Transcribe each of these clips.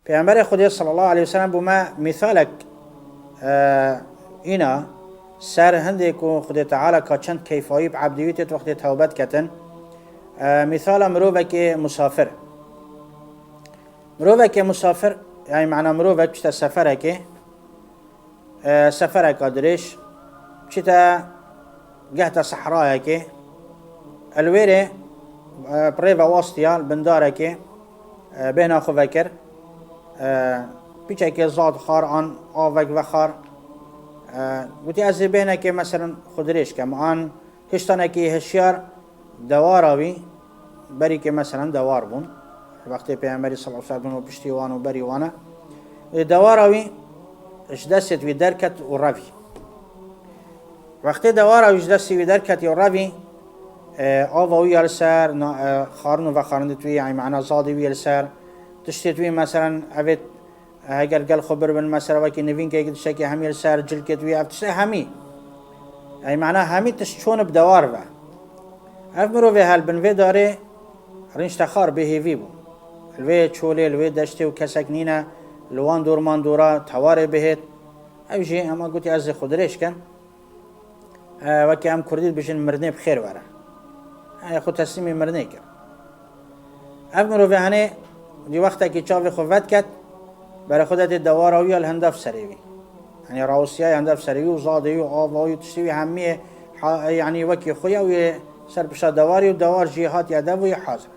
پیامبر خدا صلی الله علیه و سلم بوما مثالک اینا سر هندی کو خدا تعالی کا چند کیفایی بعبدیت وقت توبت کتن مثال مروه که مسافر يعني معنى مروه بشتا سفرك دريش بشتا قهتا صحراء الويري بريفا واسطيا بندارك بين اخو فكر بيشا زاد خار عن آوك وخار قلتي ازي بينك مثلا خدريش كمان هشتانك هشيار دواراوي بري مثلا دوار بون وقتی پیامبری صلی الله علیه و سلم پشتیوان و بریوانه دواراوی اش دست وی درکت و روی وقتی دواراوی دست وی درکت و روی آوایی السر خارن و خارندت وی یعنی معنا زادی وی السر تشتت وی مثلا اوید اگر قال خبر بن مثلا وکی نوین که تشکی همی السر جلکت وی افتش همی یعنی معنا همی تشون بدوار و افمرو وی هل بن وی داره رنج تخار به وی بو الوی چوله الوی دشته و کسک نینه لوان دور من دورا تواره بهت اوجی اما گوتی از خودریش کن وکی هم کردید بشین مرنه بخیر وره خود تسلیم مرنه کرد اف مروفی هنه دی وقتا که چاوی خوفت کد برای خودت دواراوی الهندف سریوی یعنی راوسیای هندف سریوی و زادوی و آوایی تشتوی همیه یعنی وکی خویا و سر بشا دواری و دوار جیهات یا دوی حاضر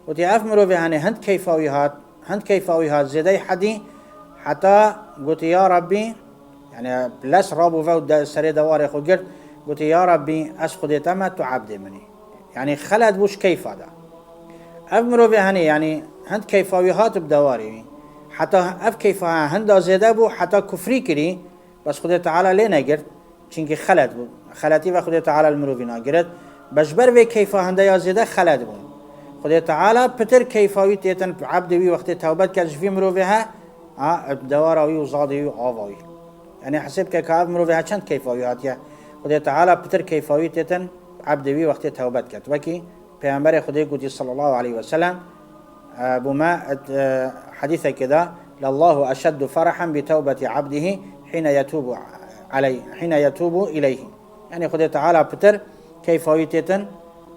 وتي اف مروفي هاني هند كيفاويهات زيدي حدي حتى قلت يا ربي يعني بلس رابو فو سري دواري خو قلت قلت يا ربي اسخد تمت عبدي مني يعني خلد بوش كيف هذا اف مروفي هاني يعني هند كيفاويهات بدواري حتى اف كيفها هند زيده بو حتى كفري كري بس خد تعالى لينا قلت چنكي خلد بو خلتي وخد تعالى المروفي ناقرت بجبر في كيفها هند يا زيده خلد بو خدا تعالى بتر كيفاوي تيتن عبدوي وقت توبت كاش في مروفها دواراوي وزادوي وآواوي يعني حسب كعب مروفها چند كيفاويات يا خدا تعالى بتر كيفاوي تيتن عبدوي وقت توبت كات وكي پیامبر خدا قدي صلى الله عليه وسلم بما حديث كذا لله أشد فرحا بتوبة عبده حين يتوب إليه يعني خدا تعالى بتر كيفاوي تيتن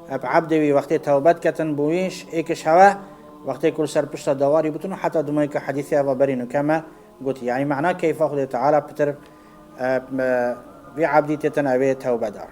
عبدوی وقتی توبت کتن بویش ایکش هوا وقتی کل سر پشت دواری بتونه حتی دمایی که حدیثی هوا برینو کما قلت يعني معناه كيف خدا تعالى بتر في عبدي تتناوي توبة دار